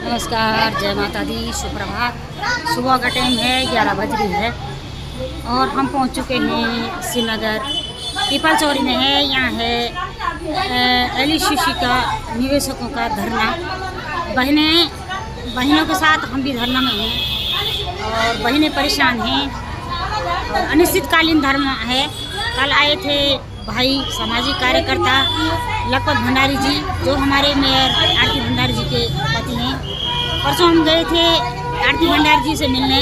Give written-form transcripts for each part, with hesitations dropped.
नमस्कार, जय माता दी, सुप्रभात। सुबह का टाइम है, 11 बज रही है और हम पहुंच चुके हैं श्रीनगर। पीपल चौरी में है, यहाँ है एलआईसी का निवेशकों का धरना। बहनों के साथ हम भी धरना में हैं और बहनें परेशान हैं और अनिश्चितकालीन धरना है। कल आए थे भाई सामाजिक कार्यकर्ता लखपत भंडारी जी, जो हमारे मेयर आरती भंडारी जी के पति हैं। परसों हम गए थे आरती भंडारी जी से मिलने,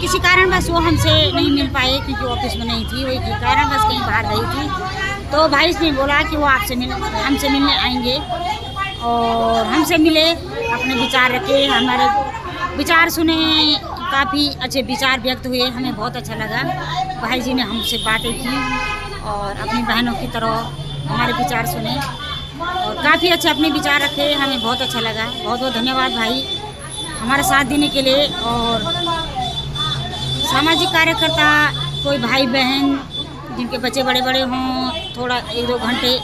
किसी कारणवश वो हमसे नहीं मिल पाए क्योंकि ऑफिस में नहीं थी, वही कारणवश कहीं बाहर गई थी। तो भाई ने बोला कि वो हमसे मिलने आएंगे और हमसे मिले, अपने विचार रखे, हमारे विचार सुने, काफ़ी अच्छे विचार व्यक्त हुए, हमें बहुत अच्छा लगा। भाई जी ने हमसे बातें की और अपनी बहनों की तरह हमारे विचार सुने और काफ़ी अच्छे अपने विचार रखे, हमें बहुत अच्छा लगा। बहुत बहुत धन्यवाद भाई हमारा साथ देने के लिए। और सामाजिक कार्यकर्ता कोई भाई बहन जिनके बच्चे बड़े बड़े हों, थोड़ा 1-2 घंटे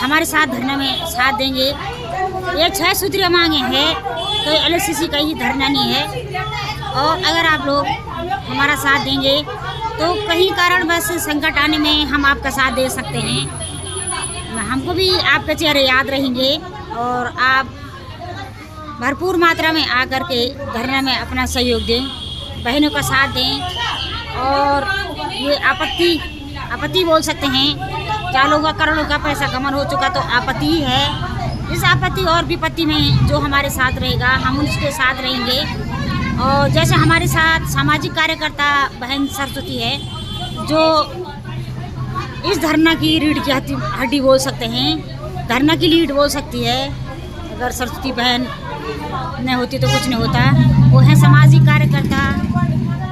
हमारे साथ धरना में साथ देंगे। ये 6 सूत्रीय मांगे हैं, कोई एलआईसी का ही धरना नहीं है। और अगर आप लोग हमारा साथ देंगे तो कहीं कारणवश संकट आने में हम आपका साथ दे सकते हैं। हमको भी आपके चेहरे याद रहेंगे और आप भरपूर मात्रा में आकर के धरना में अपना सहयोग दें, बहनों का साथ दें। और ये आपत्ति बोल सकते हैं, चारों का करोड़ों का पैसा कमर हो चुका तो आपत्ति ही है। इस आपत्ति और विपत्ति में जो हमारे साथ रहेगा हम उसके साथ रहेंगे। और जैसे हमारे साथ सामाजिक कार्यकर्ता बहन सरस्वती है, जो इस धरना की रीढ़ की हड्डी बोल सकते हैं, धरना की लीड बोल सकती है। अगर सरस्वती बहन नहीं होती तो कुछ नहीं होता। वो है सामाजिक कार्यकर्ता,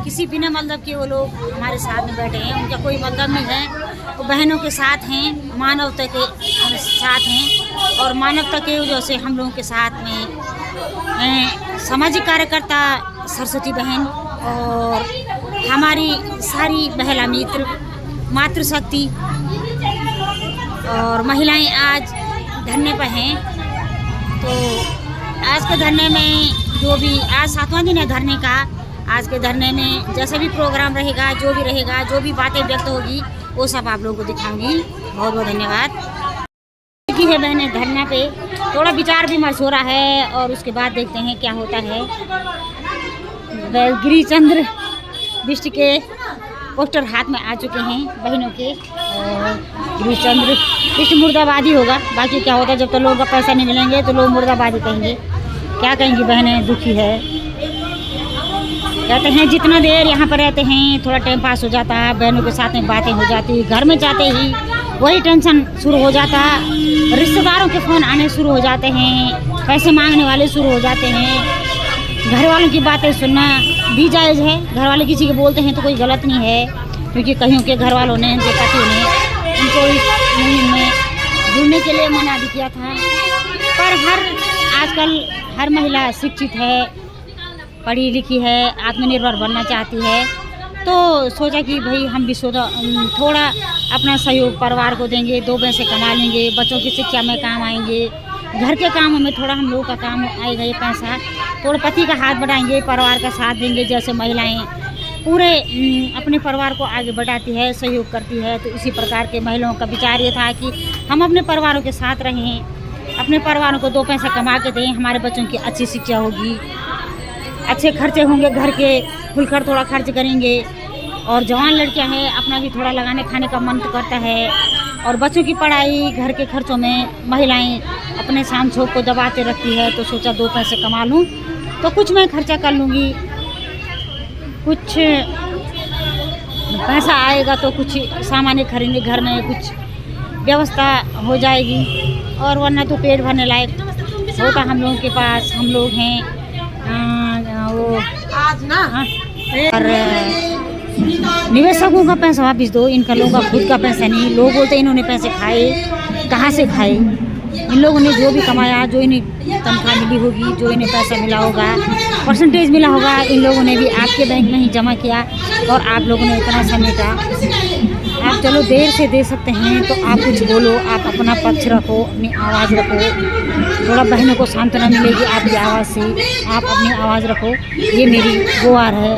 किसी बिना मतलब के वो लोग हमारे साथ में बैठे हैं, उनका कोई मतलब नहीं है। वो बहनों के साथ हैं, मानवता के साथ हैं और मानवता के वजह से हम लोगों के साथ में सामाजिक कार्यकर्ता सरस्वती बहन और हमारी सारी महिला मित्र, मातृशक्ति और महिलाएं आज धरने पर हैं। तो आज के धरने में जो भी आज 7वां दिन है धरने का, आज के धरने में जैसा भी प्रोग्राम रहेगा, जो भी रहेगा, जो भी बातें व्यक्त होगी, वो सब आप लोगों को दिखाऊंगी। बहुत बहुत धन्यवाद। की है बहने धरना पे थोड़ा विचार विमर्श हो रहा है और उसके बाद देखते हैं क्या होता है। गिरिचंद्र बिष्ट के पोस्टर हाथ में आ चुके हैं बहनों के और गिरिचंद्र बिष्ट मुर्दाबादी होगा। बाकी क्या होता है, जब तक लोगों का पैसा नहीं मिलेंगे तो लोग मुर्दाबादी कहेंगे। क्या कहेंगी बहनें, दुखी है। कहते हैं जितना देर यहाँ पर रहते हैं थोड़ा टाइम पास हो जाता है, बहनों के साथ में बातें हो जाती, घर में जाते ही वही टेंशन शुरू हो जाता है, रिश्तेदारों के फ़ोन आने शुरू हो जाते हैं, पैसे मांगने वाले शुरू हो जाते हैं। घर वालों की बातें सुनना भी जायज़ है, घर वाले किसी के बोलते हैं तो कोई गलत नहीं है, क्योंकि कहीं के घर वालों ने, उनके पति ने उनको इस मुहिम में जुड़ने के लिए मना भी किया था। पर आजकल हर महिला शिक्षित है, पढ़ी लिखी है, आत्मनिर्भर बनना चाहती है, तो सोचा कि भाई हम भी थोड़ा अपना सहयोग परिवार को देंगे, 2 पैसे कमा लेंगे, बच्चों की शिक्षा में काम आएंगे, घर के कामों में थोड़ा हम लोगों का काम आएगा, ये पैसा थोड़ा पति का हाथ बढ़ाएंगे, परिवार का साथ देंगे। जैसे महिलाएं पूरे अपने परिवार को आगे बढ़ाती है, सहयोग करती है, तो इसी प्रकार के महिलाओं का विचार ये था कि हम अपने परिवारों के साथ रहें, अपने परिवारों को 2 पैसे कमा के दें, हमारे बच्चों की अच्छी शिक्षा होगी, अच्छे खर्चे होंगे, घर के खुलकर थोड़ा खर्च करेंगे। और जवान लड़कियां हैं, अपना भी थोड़ा लगाने खाने का मन करता है और बच्चों की पढ़ाई, घर के खर्चों में महिलाएं अपने शाम छोक को दबाते रखती है। तो सोचा 2 पैसे कमा लूं तो कुछ मैं खर्चा कर लूँगी, कुछ पैसा आएगा तो कुछ सामान खरीदेंगे, घर में कुछ व्यवस्था हो जाएगी। और वरना तो पेट भरने लायक होता हम लोगों के पास, हम लोग हैं वो आज ना। और निवेशकों का पैसा वापस दो, इनका लोगों का खुद का पैसा नहीं। लोग बोलते इन्होंने पैसे खाए, कहाँ से खाए? इन लोगों ने जो भी कमाया, जो इन्हें तनख्वाह मिली होगी, जो इन्हें पैसा मिला होगा, परसेंटेज मिला होगा, इन लोगों ने भी आपके बैंक में ही जमा किया और आप लोगों ने इतना समेटा। आप चलो देर से दे सकते हैं तो आप कुछ बोलो, आप अपना पक्ष रखो, अपनी आवाज़ रखो। थोड़ा बहनों को सांत्वना मिलेगी आपकी आवाज़ से। आप अपनी आवाज़ रखो। ये मेरी गुहार है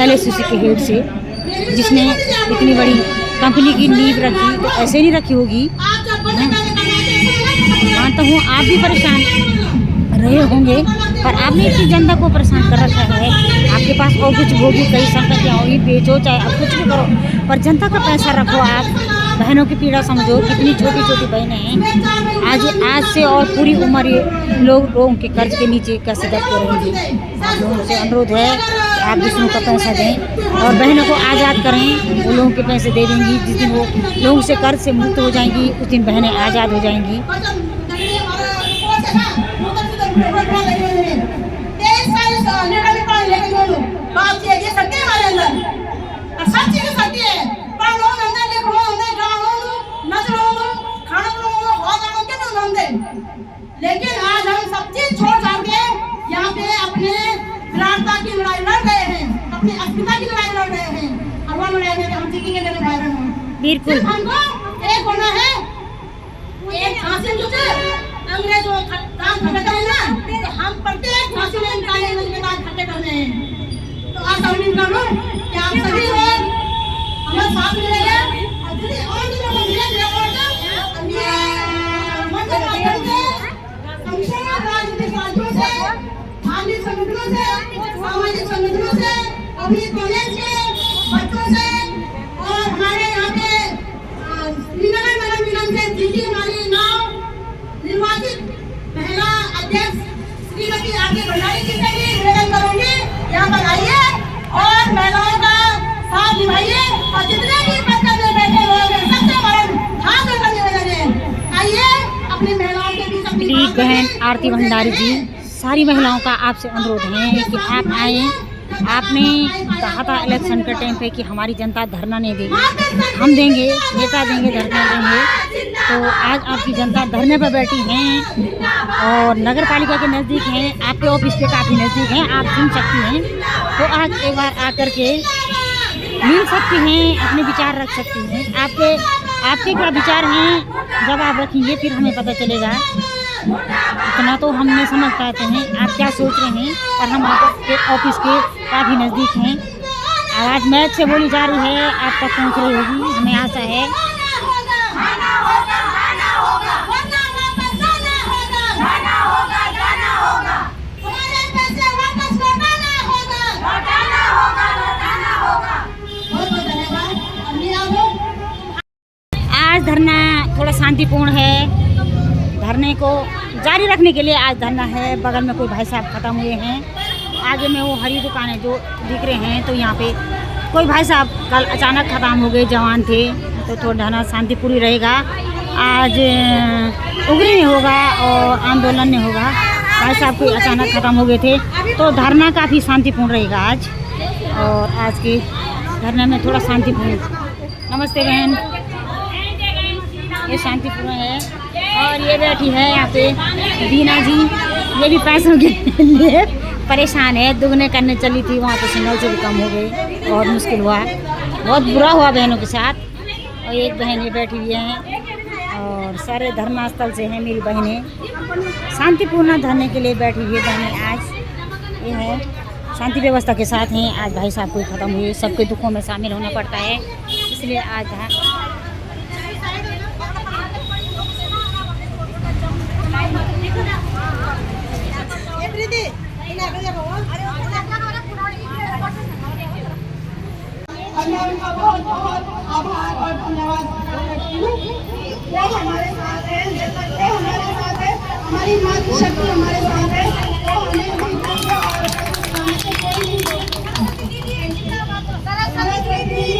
LSCC के हेड से, जिसने इतनी बड़ी कंपनी की नींव रखी, तो ऐसे नहीं रखी होगी। मानता हूँ आप भी परेशान रहे होंगे, पर आपने इतनी जनता को परेशान कर रखा है। आपके पास और कुछ होगी, कई संपत्तियाँ होगी, बेचो चाहे आप कुछ भी करो, पर जनता का पैसा रखो। आप बहनों की पीड़ा समझो। कितनी छोटी छोटी बहनें हैं आज से और पूरी उम्र ये लोगों के कर्ज के नीचे कैसे दबते रहेंगे। आप लोगों से अनुरोध है कि आप दूसरों का पैसा दें और बहनों को आज़ाद करें। वो लोगों के पैसे दे देंगी। जिस दिन वो लोगों से कर्ज से मुक्त हो जाएंगी, उस दिन बहनें आज़ाद हो जाएंगी। लेकिन आज हम सब चीज छोड़ छाड़ के यहाँ पे अपने विराटता की लड़ाई लड़ रहे हैं, अपनी अस्मिता की लड़ाई लड़ रहे हैं। और वो लड़ाई में हम जीतेंगे मेरे भाई बहनों। बिल्कुल हमको एक होना है। एक फांसी जो अंग्रेजों काम खत्म है ना, तो हम प्रत्येक फांसी में निकाले के बाद खत्म करने हैं। तो आज हम करूँ कि आप सभी लोग हमारे साथ मिलेंगे और यदि और भी लोग मिलेंगे और राजनीतिक पार्टियों से, धार्मिक संगठनों से, सामाजिक संगठनों से, अभी कॉलेज के बच्चों से और हमारे यहाँ पे श्रीनगर नगर निगम से जीती हमारी नाम निर्वाचित महिला अध्यक्ष श्रीमती आरती भंडारी जी से भी निवेदन करूंगी, यहाँ पर आइए और महिलाओं का साथ निभाइए और जितने भी पद में बैठे लोग हैं सबसे बड़ा हाथ जोड़कर निवेदन है, आइए अपनी महिलाओं के बीच अपनी प्लीज बहन आरती भंडारी जी, सारी महिलाओं का आपसे अनुरोध है कि आप आए। आपने कहा था इलेक्शन के टाइम पे कि हमारी जनता धरना नहीं देगी, हम देंगे, नेता देंगे, धरना देंगे। तो आज आपकी जनता धरने पर बैठी हैं और नगर पालिका के नज़दीक हैं, आपके ऑफिस के काफ़ी नज़दीक हैं, आप सुन सकती हैं। तो आज एक बार आकर के मिल सकती हैं, अपने विचार रख सकती हैं। आपके क्या विचार हैं जब आप रखेंगे फिर हमें पता चलेगा। इतना तो हम नहीं समझ पाते हैं आप क्या सोच रहे हैं, और हम आपके ऑफिस के काफ़ी नज़दीक हैं। आवाज़ मैच से बोली जा रही है, आप तक पहुंच रही होगी, हमें आशा है। आज धरना थोड़ा शांतिपूर्ण है। धरने को जारी रखने के लिए आज धरना है। बगल में कोई भाई साहब ख़त्म हुए हैं, आगे में वो हरी दुकानें जो दिख रहे हैं, तो यहाँ पे कोई भाई साहब कल अचानक ख़त्म हो गए, जवान थे। तो थोड़ा धरना शांतिपूर्ण रहेगा। आज उगरी में होगा और आंदोलन में होगा। भाई साहब कोई अचानक ख़त्म हो गए थे, तो धरना काफ़ी शांतिपूर्ण रहेगा आज। और आज के धरने में थोड़ा शांतिपूर्ण। नमस्ते बहन, ये शांतिपूर्ण है। और ये बैठी है यहाँ पे दीना जी, ये भी पैसों के लिए परेशान है। दुगने करने चली थी वहाँ पे, सिग्नल से भी कम हो गई, बहुत मुश्किल हुआ, बहुत बुरा हुआ बहनों के साथ। और एक बहन ये बैठी हुई है और सारे धरना स्थल से हैं मेरी बहनें, शांतिपूर्ण धरने के लिए बैठी हुई बहनें आज ये है, शांति व्यवस्था के साथ हैं। आज भाई साहब कोई ख़त्म हुए, सबके दुखों में शामिल होना पड़ता है, इसलिए आज उनका बहुत बहुत आभार और धन्यवाद करती हूँ। वो हमारे साथ है, वो हमारे साथ है, हमारी मातृशक्ति हमारे साथ है। वो हमें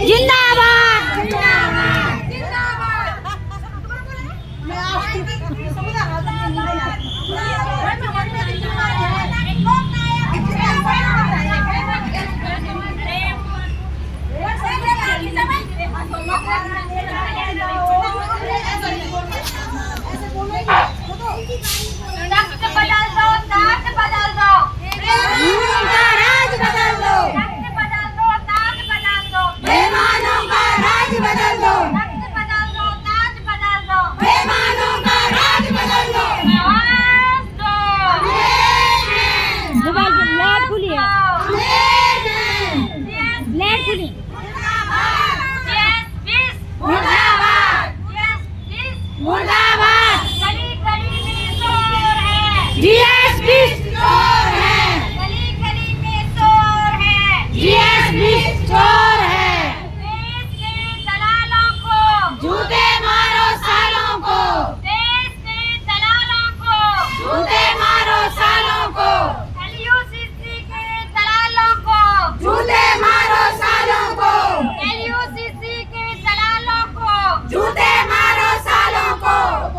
जिंदाबाद मोबाइल की लाइट खुली है, लाइट खुली। मुर्दाबाद, मुर्दाबाद। गली गली में शोर है, जीएसपी चोर है, गली गली में शोर है। जीएसपी चोर है। देश के दलालों को, जूते मारो सालों को, देश के दलालों को, जूते मारो सालों को, एलयूसीसी के दलालों को, जूते मारो सालों को, एलयूसीसी के दलालों को, जूते मारो सालों को।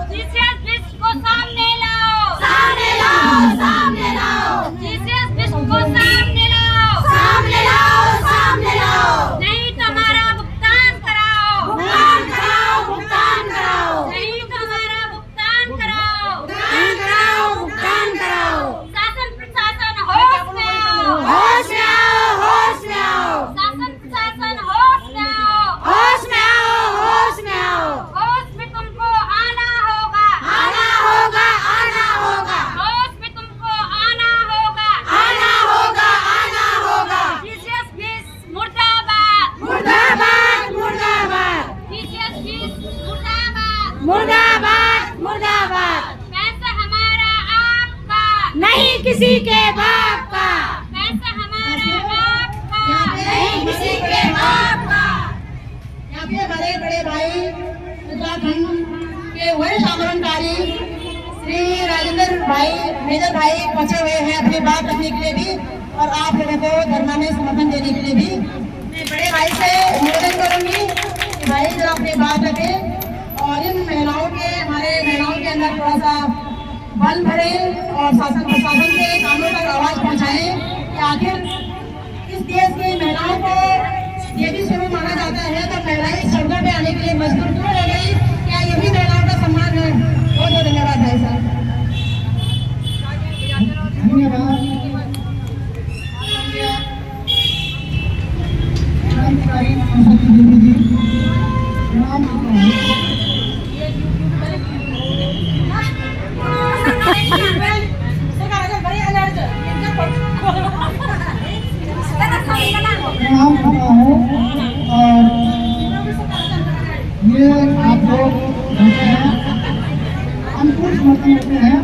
जीसीएस लिस्ट को सामने लाओ, सामने लाओ, सामने लाओ, जीसीएस लिस्ट को सामने लाओ, सामने लाओ, सामने लाओ। नहीं तो हमारा भुगतान कराओ, भुगतान कराओ, भुगतान कराओ, नहीं तो हमारा भुगतान कराओ। भुगतान कराओ, भुगतान कराओ। शासन प्रशासन होश में आओ, होश में आओ, होश में आओ, शासन प्रशासन होश में आओ, होश में आओ, होश में आओ। होश में तुमको आना होगा, आना होगा, आना होगा, होश में तुमको आना होगा। आना होगा, आना होगा। जीसीएस लिस्ट मुर्दाबाद, मुर्दाबाद, मुर्दाबाद, जीसीएस लिस्ट मुर्दाबाद। मुर्दाबाद, मुर्दाबाद। पैसा हमारा आपका, नहीं किसी के बाप का, पैसा हमारा आपका, नहीं किसी के बाप का। यहाँ पे हमारे बड़े भाई उत्तराखंड के वरिष्ठ आंदोलनकारी श्री राजेंद्र भाई मेजर भाई पहुंचे हुए हैं अपनी बात रखने के लिए भी और आप लोगों को धरना में समर्थन देने के लिए भी। मैं बड़े भाई से निवेदन करूंगी कि भाई जरा अपनी बात रखें और इन महिलाओं के हमारे महिलाओं के अंदर थोड़ा सा बल भरे और शासन प्रशासन के कानों तक आवाज पहुंचाएं कि आखिर इस देश की महिलाओं को यदि शुरू माना जाता है तो महिलाएं सड़कों पे आने के लिए मजबूर क्यों हो गई? क्या ये भी महिलाओं का सम्मान है? बहुत बहुत धन्यवाद भाई साहब। प्रणाम करता हूँ और ये आप लोग होते हैं अनुकूल समर्थन होते हैं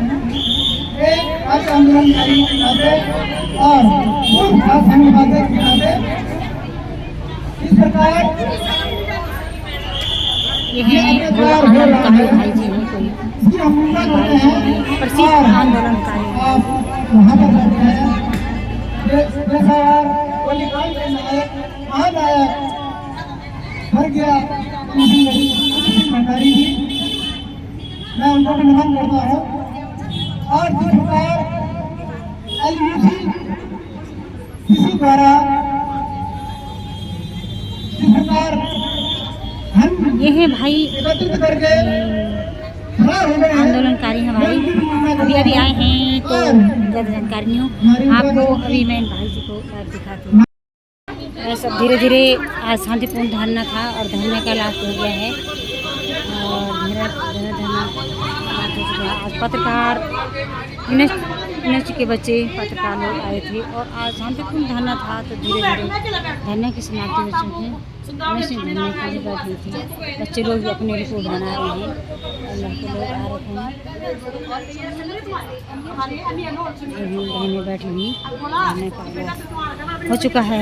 एक आज आंदोलनकारी के नाते और संघवादी के नाते इस प्रकार ये है आंदोलनकारी भाई जी हैं कोई इसकी हम निंदा करते हैं प्रसिद्ध और आंदोलनकारी। आप वहाँ पर रहते हैं पेशावर वलीकाल के नायक महानायक भर गया भंडारी जी, मैं उनको भी नमन करता हूँ। और जिस प्रकार एलयूसी किसी द्वारा जिस प्रकार धन ये है भाई एकत्रित करके खड़ा हो गए हैं, आंदोलनकारी हैं भाई, अभी अभी आए हैं तो ज़्यादा जानकारी नहीं हो आपको। अभी मैं इन भाई जी को दिखाती हूँ। सब धीरे धीरे आज शांतिपूर्ण धरना था और धरने का लास्ट हो गया है और मेरा धरना लास्ट हो चुका है। आज पत्रकार यूनिवर्सिटी के बच्चे पत्रकार लोग आए थे और आज शांतिपूर्ण धरना था तो धीरे धीरे धरने की समाप्ति हो चुकी है। मैं से धरने के लिए बैठी थी, बच्चे लोग भी अपने रिपोर्ट बना रहे हैं और लड़के लोग आ रहे हैं। बहनें बैठी हुई धरने का हो चुका है।